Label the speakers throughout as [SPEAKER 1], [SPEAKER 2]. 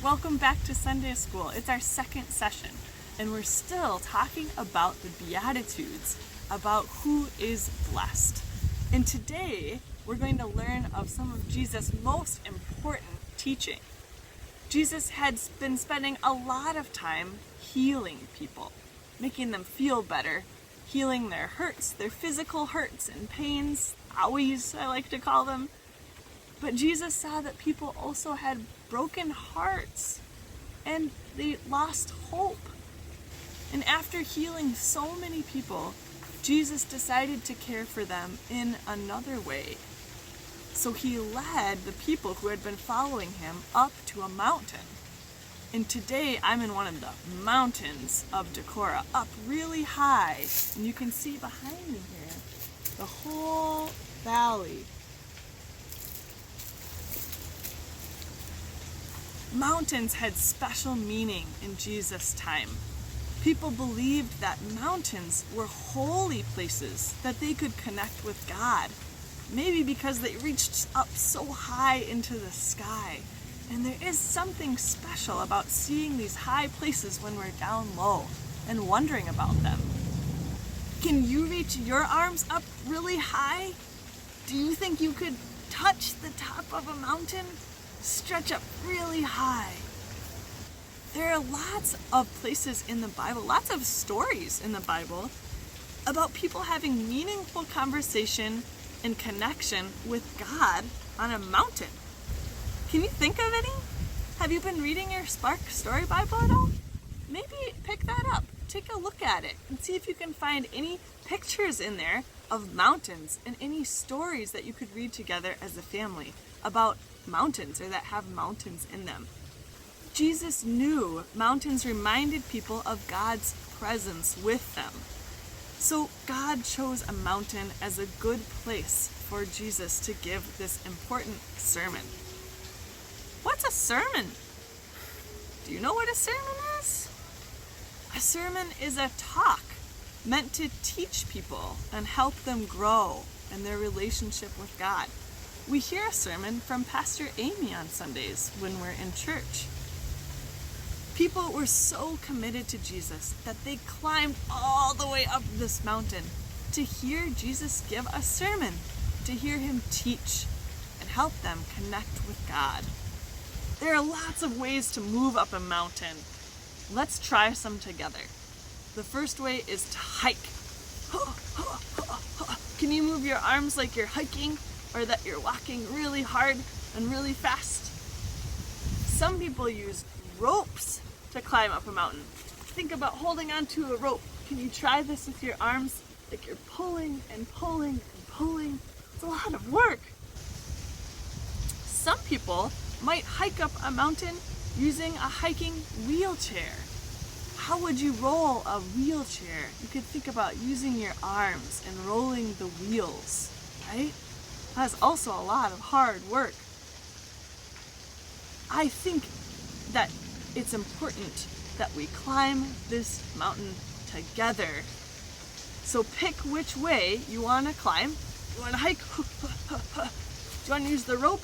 [SPEAKER 1] Welcome back to Sunday School. It's our second session, and we're still talking about the Beatitudes, about who is blessed. And today, we're going to learn of some of Jesus' most important teaching. Jesus had been spending a lot of time healing people, making them feel better, healing their hurts, their physical hurts and pains, owies, I like to call them. But Jesus saw that people also had broken hearts and they lost hope. And after healing so many people, Jesus decided to care for them in another way. So he led the people who had been following him up to a mountain. And today I'm in one of the mountains of Decorah, up really high. And you can see behind me here the whole valley. Mountains had special meaning in Jesus' time. People believed that mountains were holy places that they could connect with God. Maybe because they reached up so high into the sky. And there is something special about seeing these high places when we're down low and wondering about them. Can you reach your arms up really high? Do you think you could touch the top of a mountain? Stretch up really high. There are lots of places in the Bible, lots of stories in the Bible about people having meaningful conversation and connection with God on a mountain. Can you think of any? Have you been reading your Spark Story Bible at all? Maybe pick that up, take a look at it, and see if you can find any pictures in there of mountains and any stories that you could read together as a family about mountains or that have mountains in them. Jesus knew mountains reminded people of God's presence with them. So God chose a mountain as a good place for Jesus to give this important sermon. What's a sermon? Do you know what a sermon is? A sermon is a talk meant to teach people and help them grow in their relationship with God. We hear a sermon from Pastor Amy on Sundays when we're in church. People were so committed to Jesus that they climbed all the way up this mountain to hear Jesus give a sermon, to hear him teach and help them connect with God. There are lots of ways to move up a mountain. Let's try some together. The first way is to hike. Can you move your arms like you're hiking or that you're walking really hard and really fast? Some people use ropes to climb up a mountain. Think about holding onto a rope. Can you try this with your arms? Like you're pulling and pulling and pulling. It's a lot of work. Some people might hike up a mountain using a hiking wheelchair. How would you roll a wheelchair? You could think about using your arms and rolling the wheels, right? That's also a lot of hard work. I think that it's important that we climb this mountain together. So pick which way you want to climb. You want to hike? Do you want to use the rope?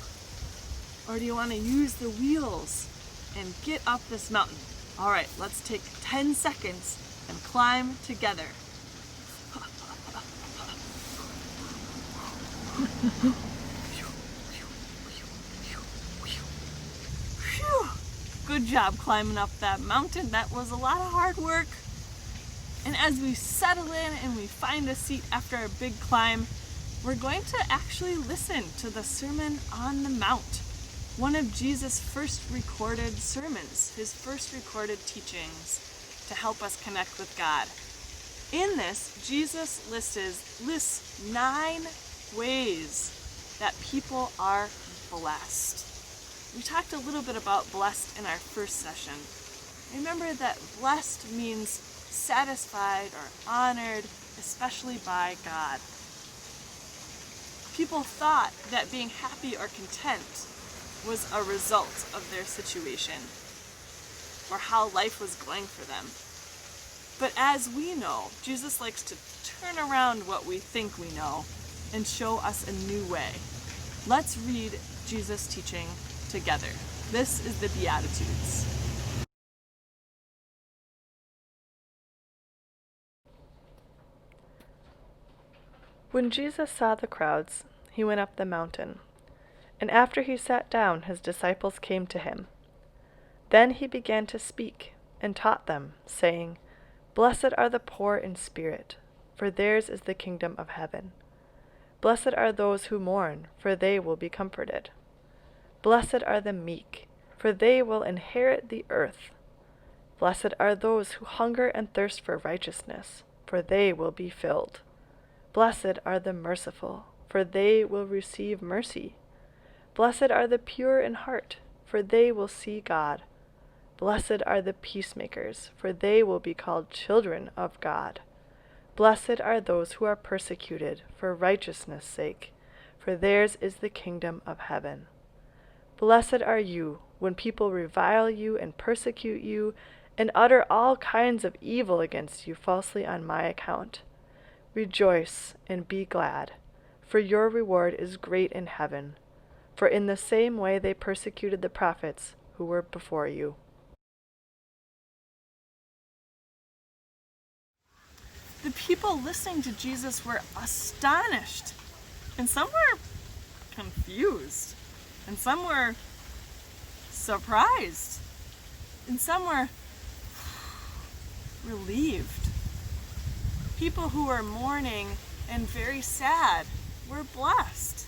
[SPEAKER 1] Or do you want to use the wheels and get up this mountain? All right, let's take 10 seconds and climb together. Phew. Good job climbing up that mountain. That was a lot of hard work. And as we settle in and we find a seat after our big climb, we're going to actually listen to the Sermon on the Mount, one of Jesus' first recorded sermons, his first recorded teachings to help us connect with God. In this, Jesus lists 9 ways that people are blessed. We talked a little bit about blessed in our first session. Remember that blessed means satisfied or honored, especially by God. People thought that being happy or content was a result of their situation or how life was going for them. But as we know, Jesus likes to turn around what we think we know and show us a new way. Let's read Jesus' teaching together. This is the Beatitudes.
[SPEAKER 2] When Jesus saw the crowds, he went up the mountain, and after he sat down, his disciples came to him. Then he began to speak and taught them, saying, "Blessed are the poor in spirit, for theirs is the kingdom of heaven. Blessed are those who mourn, for they will be comforted. Blessed are the meek, for they will inherit the earth. Blessed are those who hunger and thirst for righteousness, for they will be filled. Blessed are the merciful, for they will receive mercy. Blessed are the pure in heart, for they will see God. Blessed are the peacemakers, for they will be called children of God. Blessed are those who are persecuted for righteousness' sake, for theirs is the kingdom of heaven. Blessed are you when people revile you and persecute you and utter all kinds of evil against you falsely on my account. Rejoice and be glad, for your reward is great in heaven. For in the same way they persecuted the prophets who were before you."
[SPEAKER 1] The people listening to Jesus were astonished, and some were confused, and some were surprised, and some were relieved. People who were mourning and very sad were blessed.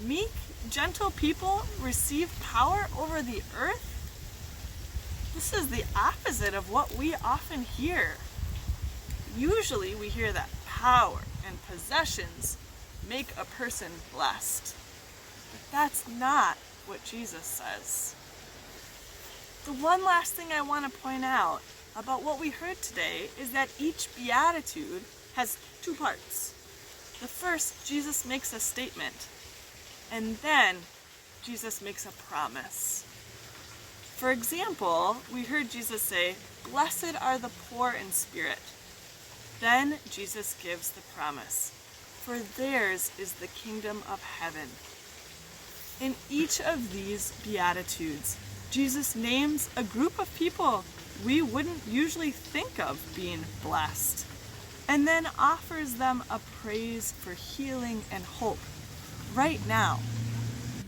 [SPEAKER 1] Meek, gentle people receive power over the earth. This is the opposite of what we often hear. Usually we hear that power and possessions make a person blessed. But that's not what Jesus says. The one last thing I want to point out about what we heard today is that each beatitude has two parts. The first, Jesus makes a statement, and then Jesus makes a promise. For example, we heard Jesus say, "Blessed are the poor in spirit." Then Jesus gives the promise, "For theirs is the kingdom of heaven." In each of these Beatitudes, Jesus names a group of people we wouldn't usually think of being blessed, and then offers them a praise for healing and hope right now.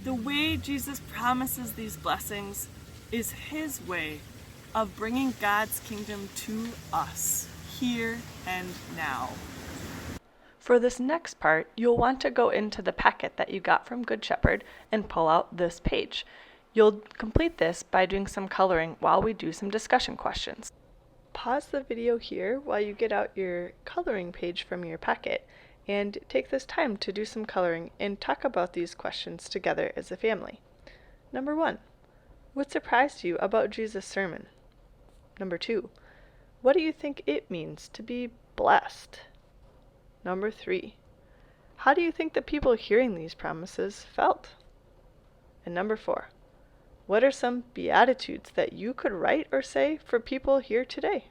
[SPEAKER 1] The way Jesus promises these blessings is his way of bringing God's kingdom to us, here and now.
[SPEAKER 2] For this next part, you'll want to go into the packet that you got from Good Shepherd and pull out this page. You'll complete this by doing some coloring while we do some discussion questions. Pause the video here while you get out your coloring page from your packet and take this time to do some coloring and talk about these questions together as a family. Number 1, what surprised you about Jesus' sermon? Number 2, what do you think it means to be blessed? Number 3, how do you think the people hearing these promises felt? And number 4, what are some Beatitudes that you could write or say for people here today?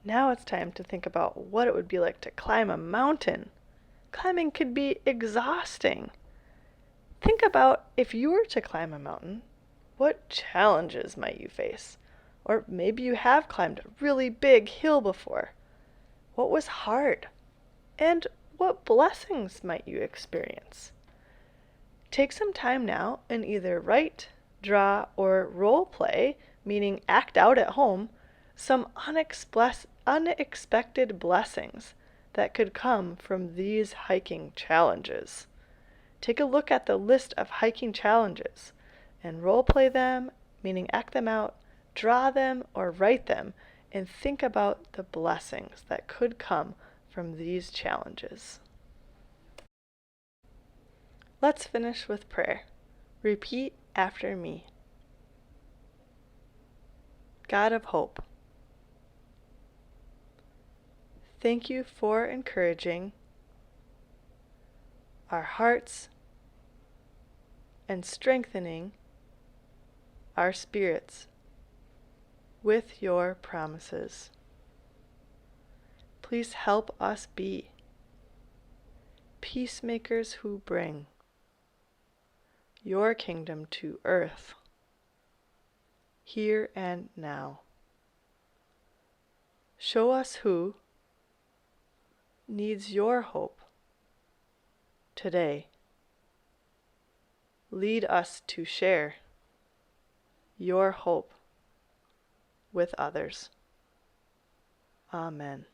[SPEAKER 2] Now it's time to think about what it would be like to climb a mountain. Climbing could be exhausting. Think about if you were to climb a mountain, what challenges might you face? Or maybe you have climbed a really big hill before. What was hard? And what blessings might you experience? Take some time now and either write, draw, or role play, meaning act out at home, some unexpected blessings that could come from these hiking challenges. Take a look at the list of hiking challenges and role play them, meaning act them out, draw them, or write them, and think about the blessings that could come from these challenges. Let's finish with prayer. Repeat after me. God of hope, thank you for encouraging our hearts and strengthening our spirits with your promises. Please help us be peacemakers who bring your kingdom to earth, here and now. Show us who needs your hope today. Lead us to share your hope with others. Amen.